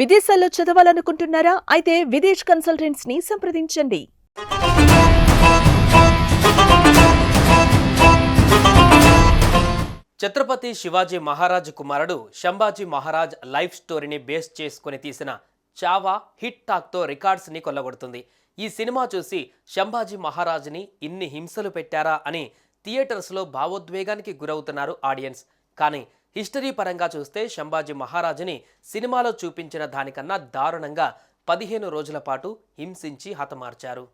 విదేశాల్లో చదవాలనుకుంటున్నారా? అయితే విదేశ్ కన్సల్టెంట్స్ ని సంప్రదించండి. ఛత్రపతి శివాజీ మహారాజ్ కుమారుడు శంభాజీ మహారాజ్ లైఫ్ స్టోరీని బేస్ చేసుకుని తీసిన చావా హిట్ టాక్తో రికార్డ్స్ని కొల్లగొడుతుంది. ఈ సినిమా చూసి శంభాజీ మహారాజ్ని ఇన్ని హింసలు పెట్టారా అని థియేటర్స్లో భావోద్వేగానికి గురవుతున్నారు ఆడియన్స్. కానీ హిస్టరీ పరంగా చూస్తే శంభాజీ మహారాజుని సినిమాలో చూపించిన దానికన్నా దారుణంగా 15 రోజుల పాటు హింసించి హతమార్చారు.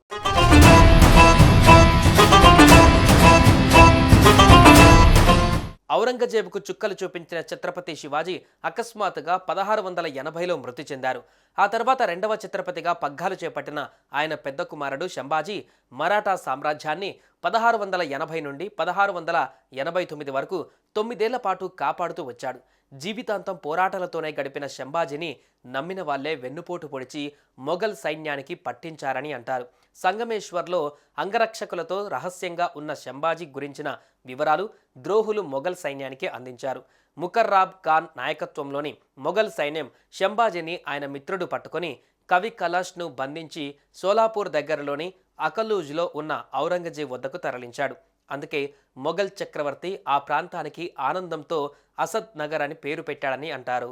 ఔరంగజేబుకు చుక్కలు చూపించిన ఛత్రపతి శివాజీ అకస్మాత్తుగా 1680లో మృతి చెందారు. ఆ తర్వాత రెండవ ఛత్రపతిగా పగ్గాలు చేపట్టిన ఆయన పెద్ద కుమారుడు శంభాజీ మరాఠా సామ్రాజ్యాన్ని 1680 నుండి 1689 వరకు 9 ఏళ్ల పాటు కాపాడుతూ వచ్చాడు. జీవితాంతం పోరాటాలతోనే గడిపిన శంభాజీని నమ్మిన వాళ్లే వెన్నుపోటు పొడిచి మొఘల్ సైన్యానికి పట్టించారని అంటారు. సంగమేశ్వర్లో అంగరక్షకులతో రహస్యంగా ఉన్న శంభాజీ గురించిన వివరాలు ద్రోహులు మొఘల్ సైన్యానికి అందించారు. ముకర్రాబ్ ఖాన్ నాయకత్వంలోని మొఘల్ సైన్యం శంభాజీని ఆయన మిత్రుడు పట్టుకొని కవి కలాష్ను బంధించి సోలాపూర్ దగ్గరలోని అకలూజ్లో ఉన్న ఔరంగజేబ్ వద్దకు తరలించాడు. అందుకే మొఘల్ చక్రవర్తి ఆ ప్రాంతానికి ఆనందంతో అసద్ నగర్ అని పేరు పెట్టాడని అంటారు.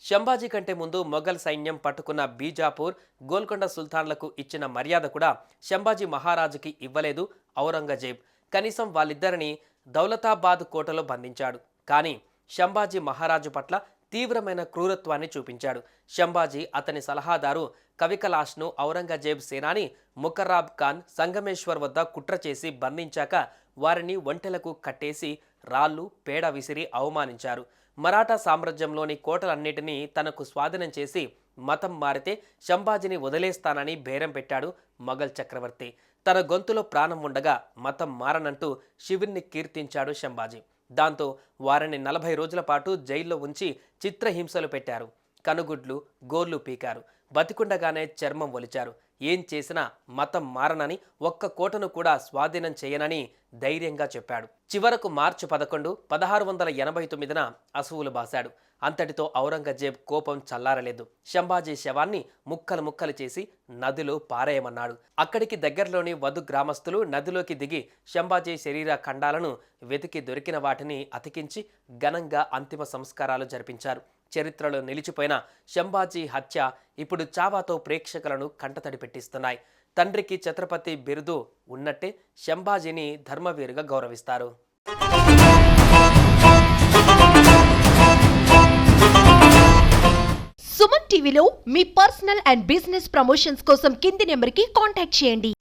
శంభాజీ కంటే ముందు మొఘల్ సైన్యం పట్టుకున్న బీజాపూర్, గోల్కొండ సుల్తాన్లకు ఇచ్చిన మర్యాద కూడా శంభాజీ మహారాజుకి ఇవ్వలేదు ఔరంగజేబ్. కనీసం వాళ్ళిద్దరిని దౌలతాబాద్ కోటలో బంధించాడు. కానీ శంభాజీ మహారాజు పట్ల తీవ్రమైన క్రూరత్వాన్ని చూపించాడు. శంభాజీ అతని సలహాదారు కవికలాష్ను ఔరంగజేబ్ సేనాని ముకర్రాబ్ ఖాన్ సంగమేశ్వర్ వద్ద కుట్ర చేసి బంధించాక వారిని ఒంటెలకు కట్టేసి రాళ్ళు పేడ విసిరి అవమానించారు. మరాఠా సామ్రాజ్యంలోని కోటలన్నిటినీ తనకు స్వాధీనం చేసి మతం మారితే శంభాజీని వదిలేస్తానని బేరం పెట్టాడు మొఘల్ చక్రవర్తి. తన గొంతులో ప్రాణం ఉండగా మతం మారనంటూ శివుణ్ణి కీర్తించాడు శంభాజీ. దాంతో వారిని 40 రోజుల పాటు జైల్లో ఉంచి చిత్రహింసలు పెట్టారు. కనుగుడ్లు, గోర్లు పీకారు. బతికుండగానే చర్మం ఒలిచారు. ఏం చేసినా మతం మారనని, ఒక్క కోటను కూడా స్వాధీనం చేయనని ధైర్యంగా చెప్పాడు. చివరకు మార్చి 11, 1689న అసువులు బాశాడు. అంతటితో ఔరంగజేబ్ కోపం చల్లారలేదు. శంభాజీ శవాన్ని ముక్కలు ముక్కలు చేసి నదిలో పారేయమన్నాడు. అక్కడికి దగ్గరలోని వధు గ్రామస్తులు నదిలోకి దిగి శంభాజీ శరీర ఖండాలను వెతికి దొరికిన వాటిని అతికించి ఘనంగా అంతిమ సంస్కారాలు జరిపించారు. చరిత్రలో నిలిచిపోయిన శంభాజీ హత్య ఇప్పుడు చావాతో ప్రేక్షకులను కంటతడి పెట్టిస్తున్నాయి. తండ్రికి ఛత్రపతి బిరుదు ఉన్నట్టే శంభాజీని ధర్మవీరుగా గౌరవిస్తారు. సుమన్ టీవీలో మీ పర్సనల్ అండ్ బిజినెస్ ప్రమోషన్స్ కోసం కింది నెంబర్కి కాంటాక్ట్ చేయండి.